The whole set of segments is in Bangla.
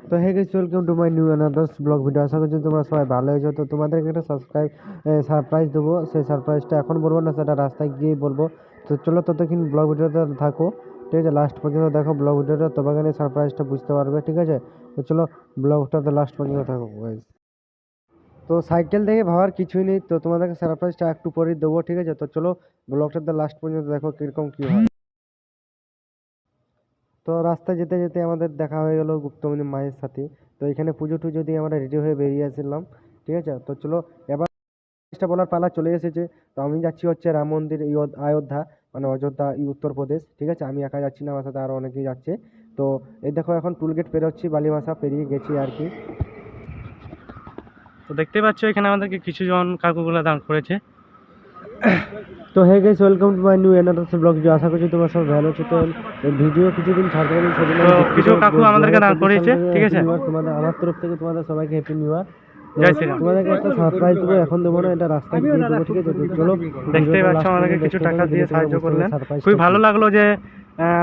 তো hey guys, welcome to my new another blog video. আশা করছি তোমরা সবাই ভালো হয়েছো। তো তোমাদেরকে একটা সারপ্রাইজ দেবো। সেই সারপ্রাইজটা এখন বলবো না, সেটা রাস্তায় গিয়ে বলবো। তো চলো ততক্ষণ ব্লগ ভিডিওতে থাকো, ঠিক আছে? লাস্ট পর্যন্ত দেখো ব্লগ ভিডিওটা, তবে সারপ্রাইজটা বুঝতে পারবে, ঠিক আছে? তো চলো ব্লগটাতে লাস্ট পর্যন্ত থাকো গাইস। তো সাইকেল দেখে ভাবার কিছুই নেই, তো তোমাদেরকে সারপ্রাইজটা একটু পরেই দেবো, ঠিক আছে? তো চলো ব্লগটাতে লাস্ট পর্যন্ত দেখো কীরকম কী হয়। তো রাস্তায় যেতে যেতে আমাদের দেখা হয়ে গেল গুপ্তমণি মায়ের সাথে। তো এখানে পুজো টুজো দিয়ে আমরা রেডি হয়ে বেরিয়ে আসলাম, ঠিক আছে? তো চলো এবার জিনিসটা বলার পালা চলে এসেছে। তো আমি যাচ্ছি হচ্ছে রাম মন্দির অযোধ্যা, মানে অযোধ্যা উত্তরপ্রদেশ, ঠিক আছে? আমি একা যাচ্ছি না, আমার সাথে আরও অনেকেই যাচ্ছে। তো এই দেখো এখন টুলগেট পেরোচ্ছি, বালিমাসা পেরিয়ে গেছি আর কি। তো দেখতে পাচ্ছ এখানে আমাদেরকে কিছু জন কাকুগুলা দাঁড় করেছে। তো hey guys, welcome to my new another blog video. আশা করছি তোমরা সব ভালো আছো। তো ভিডিও কিছুদিন ছাড়তে পারি, সেদিন তো কিছু কাকু আমাদেরকে দাঁড় করিয়েছে, ঠিক আছে? তোমাদের আমার তরফ থেকে তোমাদের সবাইকে হ্যাপি নিউ ইয়ার। জয় শ্রীরাম। তোমাদেরকে একটা সারপ্রাইজ দেবো, এখন দেবো না, এটা রাস্তায় গিয়ে দেবো, ঠিক আছে? তো চলো দেখতেই পাচ্ছ আমাদেরকে কিছু টাকা দিয়ে সাহায্য করলেন, খুবই ভালো লাগলো যে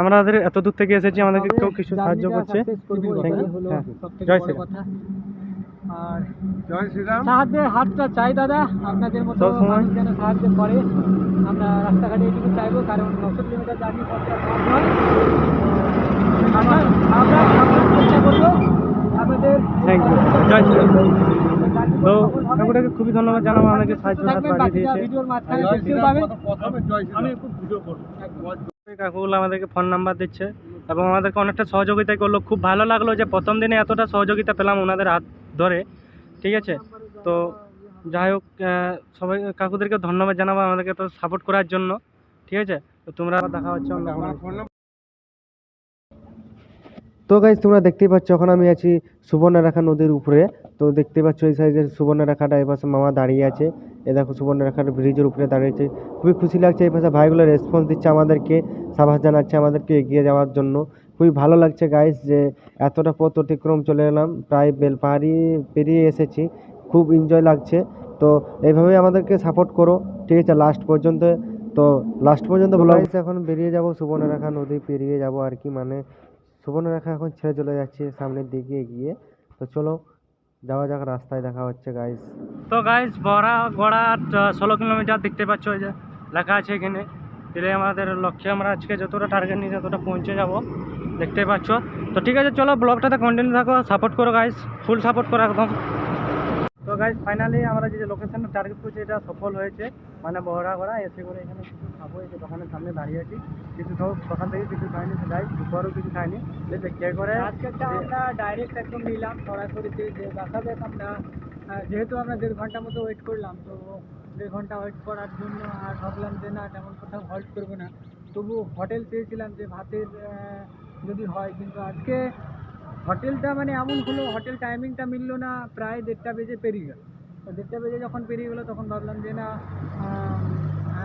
আমাদের এত দূর থেকে এসেছি, আমাদেরকে কেউ কিছু সাহায্য করছে। হ্যাঁ, জয় শ্রীরাম। আর জয় শ্রীরাম। সাহায্যের হাতটা চাই দাদা, আপনাদের মতো সবসময় মানুষ যেন সাহায্য করে। আমরা রাস্তাঘাটে এটুকু চাইবো, কারণ 900 কিলোমিটার জার্নি করতে সহজ নয়। আমরা চেষ্টা করবো আমাদের। থ্যাংক ইউ, জয় শ্রীরাম। তো কাকুটাকে খুবই ধন্যবাদ জানাবো, আমাদেরকে সাহায্য হাত বাড়িয়ে দিয়েছে। ভিডিওর মাঝখানে দেখতে পাবেন। আমি একটু ভিডিও করবো। কাকুগুলো আমাদেরকে ফোন নাম্বার দিচ্ছে এবং আমাদেরকে অনেকটা সহযোগিতা করলো। খুব ভালো লাগলো যে প্রথম দিনে এতটা সহযোগিতা পেলাম ওনাদের হাত ধরে, ঠিক আছে? তো যাই হোক, সবাই কাকুদেরকে ধন্যবাদ জানাবো আমাদেরকে তো সাপোর্ট করার জন্য, ঠিক আছে? তো তোমরা দেখা হচ্ছে অন্য কোনো। তো গাইজ তোমরা দেখতেই পাচ্ছ এখন আমি আছি সুবর্ণরেখা নদীর উপরে। তো দেখতে পাচ্ছ এই সাইডের সুবর্ণরেখাটা, এই পাশে মামা দাঁড়িয়ে আছে। এ দেখো সুবর্ণরেখার ব্রিজের উপরে দাঁড়িয়েছে, খুবই খুশি লাগছে। এই পাশে ভাইগুলো রেসপন্স দিচ্ছে আমাদেরকে, সাবাস জানাচ্ছে আমাদেরকে এগিয়ে যাওয়ার জন্য। খুবই ভালো লাগছে গাইজ যে এতটা পথ অতিক্রম চলে এলাম, প্রায় বেলপাহাড়ি পেরিয়ে এসেছি। খুব এনজয় লাগছে। তো এইভাবেই আমাদেরকে সাপোর্ট করো, ঠিক আছে? লাস্ট পর্যন্ত। তো লাস্ট পর্যন্ত বলো। এখন বেরিয়ে যাব, সুবর্ণরেখা নদী পেরিয়ে যাব আর কি, মানে সুবর্ণরেখা এখন ছেড়ে চলে যাচ্ছে সামনের দিকে এগিয়ে। তো চলো যাওয়া যাক, রাস্তায় দেখা হচ্ছে গাইস। তো গাইজ গড়া 16 কিলোমিটার দেখতে পাচ্ছ, ওই যে লেখা আছে এখানে। দিলে আমাদের লক্ষ্যে আমরা আজকে যতটা টার্গেট নিয়ে ততটা পৌঁছে যাব, দেখতে পাচ্ছ। তো ঠিক আছে, চলো ব্লগটাতে কন্টিনিউ থাকো, সাপোর্ট করো গাইজ, ফুল সাপোর্ট করো একদম। তো গাইজ ফাইনালি আমরা যে লোকেশনটা টার্গেট করছি এটা সফল হয়েছে, মানে বহরাগড়া। এসে করে এখানে কিছু খাবো, এই যে দোকানের সামনে দাঁড়িয়ে আছি। কিছু সব দোকান থেকে কিছু খাইনি, যাই দুপুরও কিছু খাইনি। কে করে আজকে আমরা ডাইরেক্ট একদম নিলাম সরাসরি, যে দেখা যাক আমরা, যেহেতু আমরা 1.5 ঘন্টা মতো ওয়েট করলাম, তো 1.5 ঘন্টা ওয়েট করার জন্য আর ভাবলাম যে না, তেমন কোথাও হল্ট করবো না। তবু হোটেল চেয়েছিলাম যে ভাতের যদি হয়, কিন্তু আজকে হোটেলটা মানে এমন হলো, হোটেল টাইমিংটা মিললো না, প্রায় 1:30 বেজে পেরিয়ে গেল। তো 1:30 বেজে যখন পেরিয়ে গেলো, তখন ভাবলাম যে না,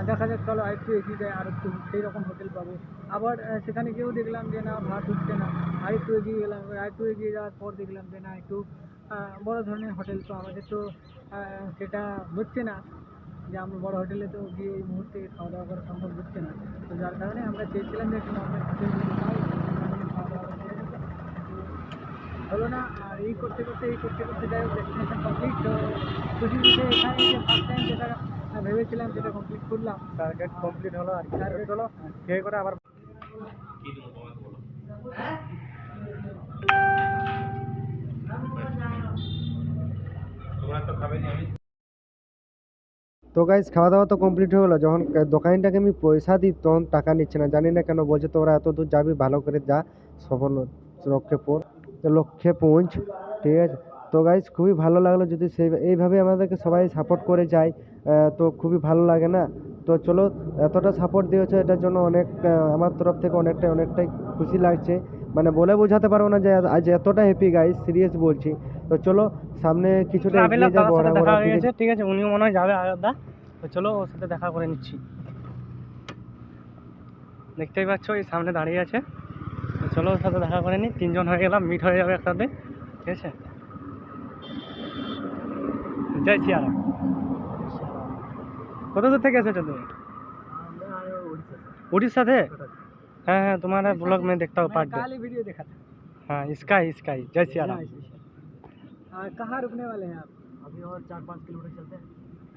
দেখা যাক, চলো আরেকটু এগিয়ে যায়, আর একটু সেই রকম হোটেল পাবো। আবার সেখানে গিয়েও দেখলাম যে না, ভাত উঠছে না। আরেকটু এগিয়ে গেলাম, আরেকটু এগিয়ে যাওয়ার পর দেখলাম যে না, একটু বড় ধরনের হোটেল। তো আমাদের তো সেটা হচ্ছে না, যে আমরা বড় হোটেলে তো গিয়ে এই মুহূর্তে খাওয়া দাওয়া করা সম্ভব হচ্ছে না। তো যার কারণে আমরা চেয়েছিলাম যে একটু নর্মাল হোটেল যদি পাই, খাওয়া দাওয়া করে নেবো। হলো না, আর এই করতে করতে যাই হোক, ডেস্টিনেশন কমপ্লিট। তো খুশি খুশি এখানে যে ফার্স্ট টাইম যেটা ভেবেছিলাম সেটা কমপ্লিট করলাম, টার্গেট কমপ্লিট হলো আর কি। চলো কে করে আবার তো গাইস খাওয়া দাওয়া তো কমপ্লিট হয়ে গেলো। যখন দোকানটাকে আমি পয়সা দিই তখন টাকা নিচ্ছে না, জানি না কেন। বলছে তোরা এত দূর যাবি, ভালো করে যা, সফল লক্ষ্যে পৌঁছ, ঠিক আছে? তো গাইস খুবই ভালো লাগলো যদি এইভাবে আমাদেরকে সবাই সাপোর্ট করে যায়, তো খুবই ভালো লাগে না? তো চলো, এতটা সাপোর্ট দিয়েছো এটার জন্য অনেক, আমার তরফ থেকে অনেকটাই খুশি লাগছে। মানে বলে বোঝাতে পারবো না যে আজ এতটা হ্যাপি গাইস, সিরিয়াস বলছি। তো চলো সামনে কিছুটা এগিয়ে যাবো, দেখা হয়ে গেছে, ঠিক আছে? উনিও মনে হয় যাবে আয়োধ্যা। তো চলো ওর সাথে দেখা করে নিচ্ছি। দেখতেই পাচ্ছ এই সামনে দাঁড়িয়ে আছে। তো চলো ওর সাথে দেখা করে নিই, 3 জন হয়ে গেলাম, মিট হয়ে যাবে একসাথে, ঠিক আছে? জয় সিয়ারাম। কত দূর থেকে এসেছো তুমি? উড়িষ্যাতে? হ্যাঁ, তোমার ব্লগ में देखता हूँ पार्ट। वीडियो देखा था। हाँ स्काई स्काई जय सिया राम। कहाँ रुकने वाले हैं आप? अभी और 4-5 किलोमीटर चलते हैं।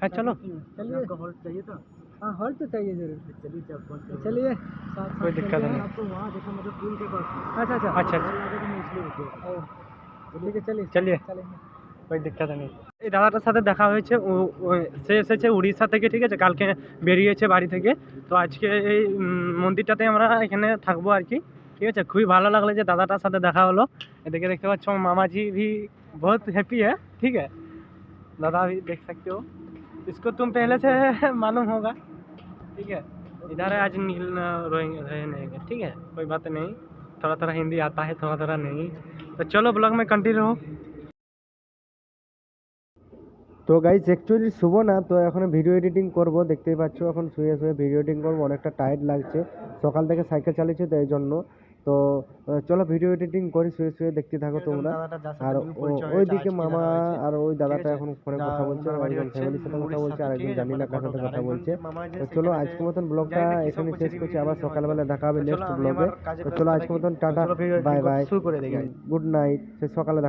हाँ हाँ, चलो। चलिए। आपको हॉल्ट चाहिए था? हाँ हॉल्ट तो चाहिए जरूर। चलिए 4-5 किलोमीटर। चलिए कोई दिक्कत नहीं। आपको वहाँ देखो मतलब पुल के पास। अच्छा अच्छा अच्छा अच्छा ओ, ঠিক আছে চলি চলিয়ে। চলেন ওই দীক্ষাতে নেই। এই দাদাটার সাথে দেখা হয়েছে, সে এসেছে উড়িষ্যা থেকে, ঠিক আছে, কালকে বেরিয়েছে বাড়ি থেকে। তো আজকে এই মন্দিরটাতে আমরা এখানে থাকবো আর কি, ঠিক আছে। খুবই ভালো লাগলো যে দাদাটার সাথে দেখা হলো। এদিকে দেখতে পাচ্ছ আমার মামাজি भी बहुत हैप्पी है, ठीक है। दादा भी देख सकते हो, इसको तुम पहले से मालूम होगा, ठीक है। इधर आज नील रहेंगे, ठीक है, कोई बात नहीं। थोड़ा थोड़ा हिंदी आता है, थोड़ा थोड़ा नहीं। तो चलो ब्लॉग में कंटिन्यू हो। তো গাইজ অ্যাকচুয়ালি শুভ না, তো এখন ভিডিও এডিটিং করব, দেখতেই পাচ্ছ এখন শুয়ে শুয়ে ভিডিও এডিটিং করবো, অনেকটা টায়ার্ড লাগছে, সকাল থেকে সাইকেল চালিয়েছি তো এই জন্য। তো চলো ভিডিও এডিটিং করি শুয়ে শুয়ে, দেখতে থাকো তোমরা। আর ওইদিকে মামা আর ওই দাদাটা এখন ফোনে কথা বলছে, একজন ফ্যামিলির সাথে কথা বলছে আর একজন জানি না কার সাথে কথা বলছে। তো চলো আজকের মতন ব্লগটা এখানে শেষ করছি, আবার সকালবেলা দেখা হবে নেক্সট ব্লগে। তো চলো আজকের মতন tata, bye bye, good night, সে সকালে দেখা